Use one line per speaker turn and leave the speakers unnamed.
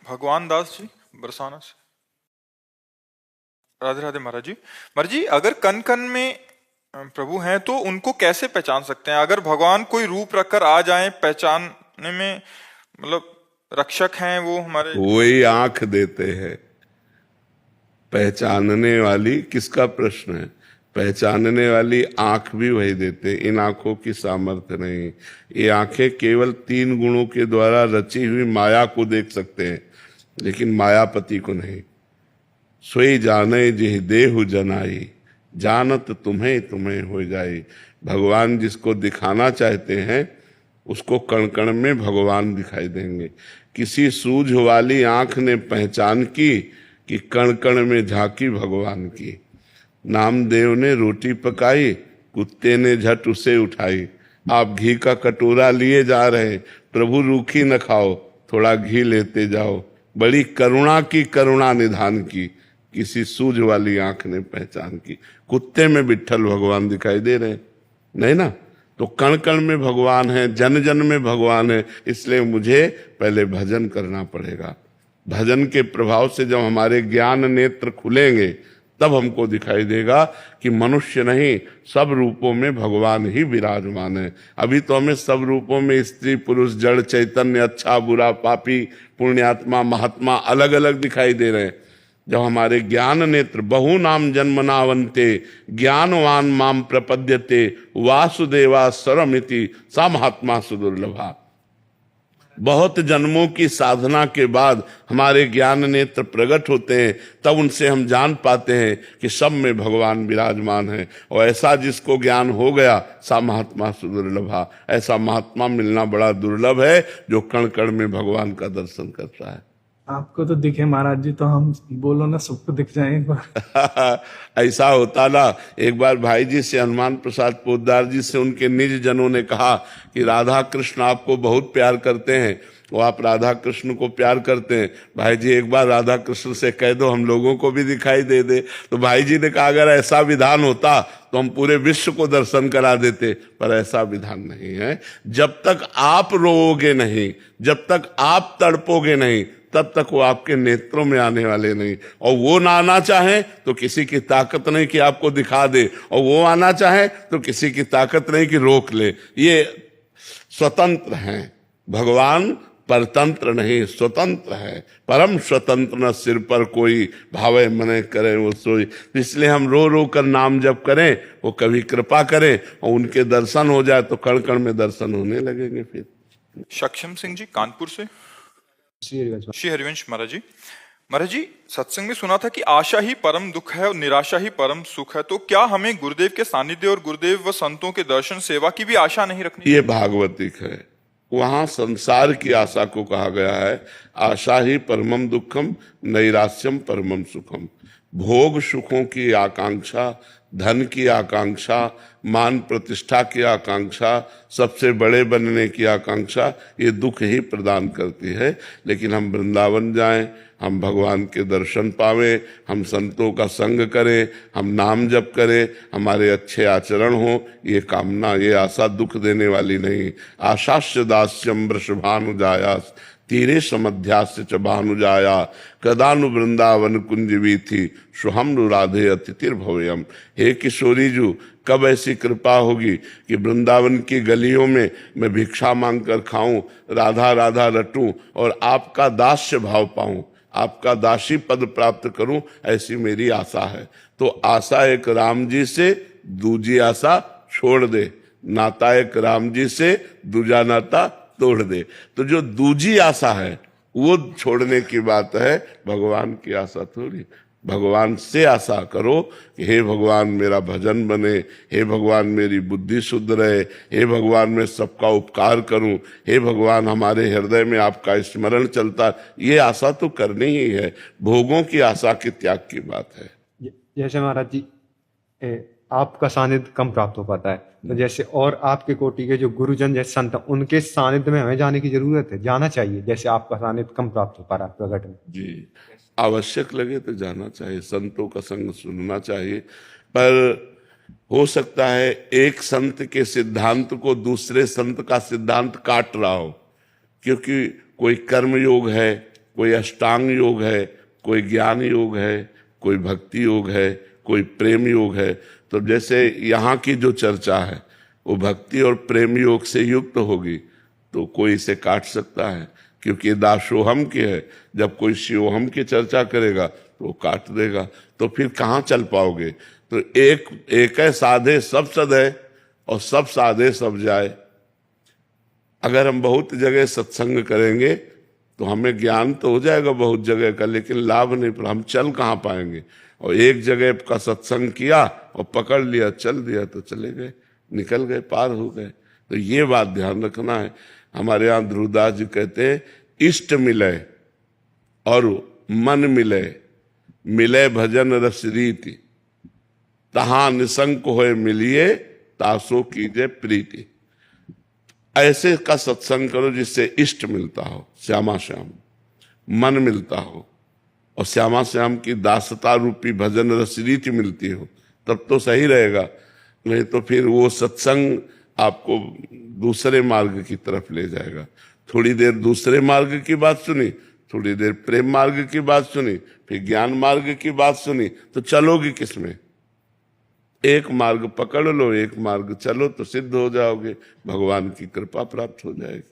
भगवान दास जी बरसाना से। राधे राधे महाराज जी। महाराज जी, अगर कन कन में प्रभु हैं तो उनको कैसे पहचान सकते हैं? अगर भगवान कोई रूप रखकर आ जाएं, पहचानने में मतलब रक्षक हैं वो हमारे।
वही आंख देते हैं पहचानने वाली। किसका प्रश्न है? पहचानने वाली आंख भी वही देते। इन आंखों की सामर्थ्य नहीं। ये आंखें केवल 3 गुणों के द्वारा रची हुई माया को देख सकते हैं, लेकिन मायापति को नहीं। सोई जाने जिह देहु जनाई, जानत तुम्हें तुम्हें हो जाए। भगवान जिसको दिखाना चाहते हैं उसको कण कण में भगवान दिखाई देंगे। किसी सूझ वाली आंख ने पहचान की कि कण कण में झांकी भगवान की। नामदेव ने रोटी पकाई, कुत्ते ने झट उसे उठाई। आप घी का कटोरा लिए जा रहे, प्रभु रूखी न खाओ, थोड़ा घी लेते जाओ। बड़ी करुणा की, करुणा निधान की, किसी सूझ वाली आंख ने पहचान की। कुत्ते में विट्ठल भगवान दिखाई दे रहे नहीं ना? तो कण कण में भगवान है, जन जन में भगवान है। इसलिए मुझे पहले भजन करना पड़ेगा। भजन के प्रभाव से जब हमारे ज्ञान नेत्र खुलेंगे तब हमको दिखाई देगा कि मनुष्य नहीं, सब रूपों में भगवान ही विराजमान है। अभी तो हमें सब रूपों में स्त्री पुरुष जड़ चैतन्य अच्छा बुरा पापी पुण्यात्मा महात्मा अलग अलग दिखाई दे रहे हैं। जब हमारे ज्ञान नेत्र बहु नाम जन्मनावंते ज्ञानवान माम प्रपद्यते वासुदेवा सरमिति सा महात्मा सुदुर्लभा। बहुत जन्मों की साधना के बाद हमारे ज्ञान नेत्र प्रकट होते हैं, तब उनसे हम जान पाते हैं कि सब में भगवान विराजमान है। और ऐसा जिसको ज्ञान हो गया सा महात्मा सुदुर्लभा। ऐसा महात्मा मिलना बड़ा दुर्लभ है जो कण कण में भगवान का दर्शन करता है।
आपको तो दिखे महाराज जी, तो हम बोलो ना सबको दिख जाए एक बार।
ऐसा होता ना। एक बार भाई जी से, हनुमान प्रसाद पोद्दार जी से उनके निज जनों ने कहा कि राधा कृष्ण आपको बहुत प्यार करते हैं, वो आप राधा कृष्ण को प्यार करते हैं। भाई जी एक बार राधा कृष्ण से कह दो हम लोगों को भी दिखाई दे दे। तो भाई जी ने कहा अगर ऐसा विधान होता तो हम पूरे विश्व को दर्शन करा देते, पर ऐसा विधान नहीं है। जब तक आप रोओगे नहीं, जब तक आप तड़पोगे नहीं, तब तक वो आपके नेत्रों में आने वाले नहीं। और वो ना आना चाहे तो किसी की ताकत नहीं कि आपको दिखा दे, और वो आना चाहे तो किसी की ताकत नहीं कि रोक ले। ये स्वतंत्र हैं। भगवान परतंत्र नहीं, स्वतंत्र है। परम स्वतंत्र न सिर पर कोई, भावे मने करे वो सोई। इसलिए हम रो रो कर नाम जप करें, वो कभी कृपा करें और उनके दर्शन हो जाए तो कण कण में दर्शन होने लगेंगे। फिर
सक्षम सिंह जी कानपुर से। श्री हरिवंश महाराज जी। महाराज जी, सत्संग में सुना था कि आशा ही परम दुख है और निराशा ही परम सुख है। तो क्या हमें गुरुदेव के सानिध्य और गुरुदेव व संतों के दर्शन सेवा की भी आशा नहीं रखनी?
ये भागवतिक है। वहां संसार की आशा को कहा गया है आशा ही परमम दुखम नैराश्यम परमम सुखम। भोग सुखों की आकांक्षा, धन की आकांक्षा, मान प्रतिष्ठा की आकांक्षा, सबसे बड़े बनने की आकांक्षा, ये दुख ही प्रदान करती है। लेकिन हम वृंदावन जाएं, हम भगवान के दर्शन पावें, हम संतों का संग करें, हम नाम जप करें, हमारे अच्छे आचरण हो, ये कामना, ये आशा दुख देने वाली नहीं। आशास्य दास्यम वृषभानुजायास तीरे समध्यास्य च भानुजाया कदानु वृंदावन कुंजवी थी सुहम राधे अतिथिर भव्यम। हे किशोरी जी, कब ऐसी कृपा होगी कि वृंदावन की गलियों में मैं भिक्षा मांग कर खाऊं, राधा राधा रटूं और आपका दास्य भाव पाऊं, आपका दासी पद प्राप्त करूं, ऐसी मेरी आशा है। तो आशा एक राम जी से, दूजी आशा छोड़ दे। नाता एक राम जी से, दूजा नाता तोड़ दे। तो जो दूजी आशा है वो छोड़ने की बात है, भगवान की आशा थोड़ी। भगवान से आशा करो कि हे भगवान मेरा भजन बने, हे भगवान मेरी बुद्धि शुद्ध रहे, हे भगवान मैं सबका उपकार करूं, हे भगवान हमारे हृदय में आपका स्मरण चलता। ये आशा तो करनी ही है। भोगों की आशा के त्याग की बात है।
जैसे महाराज जी आपका सानिध्य कम प्राप्त हो पाता है, तो जैसे और आपके कोटि के जो गुरुजन जैसे संत, उनके सानिध्य में हमें जाने की जरूरत है, जाना चाहिए। जैसे आपका सानिध्य कम प्राप्त हो पा रहा है प्रकट में।
जी, आवश्यक लगे तो जाना चाहिए, संतों का संग सुनना चाहिए। पर हो सकता है एक संत के सिद्धांत को दूसरे संत का सिद्धांत काट रहा हो, क्योंकि कोई कर्म योग है, कोई अष्टांग योग है, कोई ज्ञान योग है, कोई भक्ति योग है, कोई प्रेम योग है। तो जैसे यहाँ की जो चर्चा है वो भक्ति और प्रेम योग से युक्त होगी तो कोई इसे काट सकता है, क्योंकि ये दासोहम की है। जब कोई शिवोहम की चर्चा करेगा तो वो काट देगा, तो फिर कहाँ चल पाओगे। तो एक है साधे सब सद है और सब साधे सब जाए। अगर हम बहुत जगह सत्संग करेंगे तो हमें ज्ञान तो हो जाएगा बहुत जगह का, लेकिन लाभ नहीं, पर हम चल कहाँ पाएंगे। और एक जगह का सत्संग किया और पकड़ लिया, चल दिया तो चले गए, निकल गए, पार हो गए। तो ये बात ध्यान रखना है। हमारे यहाँ ध्रुवदास जी कहते हैं, इष्ट मिले और मन मिले, मिले भजन रस रीति, तहां निसंक होए मिलिए, तासो कीजे प्रीति। ऐसे का सत्संग करो जिससे इष्ट मिलता हो, श्यामा श्याम, मन मिलता हो, और श्यामा श्याम की दासता रूपी भजन रस रीति मिलती हो, तब तो सही रहेगा। नहीं तो फिर वो सत्संग आपको दूसरे मार्ग की तरफ ले जाएगा। थोड़ी देर दूसरे मार्ग की बात सुनी, थोड़ी देर प्रेम मार्ग की बात सुनी, फिर ज्ञान मार्ग की बात सुनी, तो चलोगी किसमें। एक मार्ग पकड़ लो, एक मार्ग चलो तो सिद्ध हो जाओगे, भगवान की कृपा प्राप्त हो जाएगी।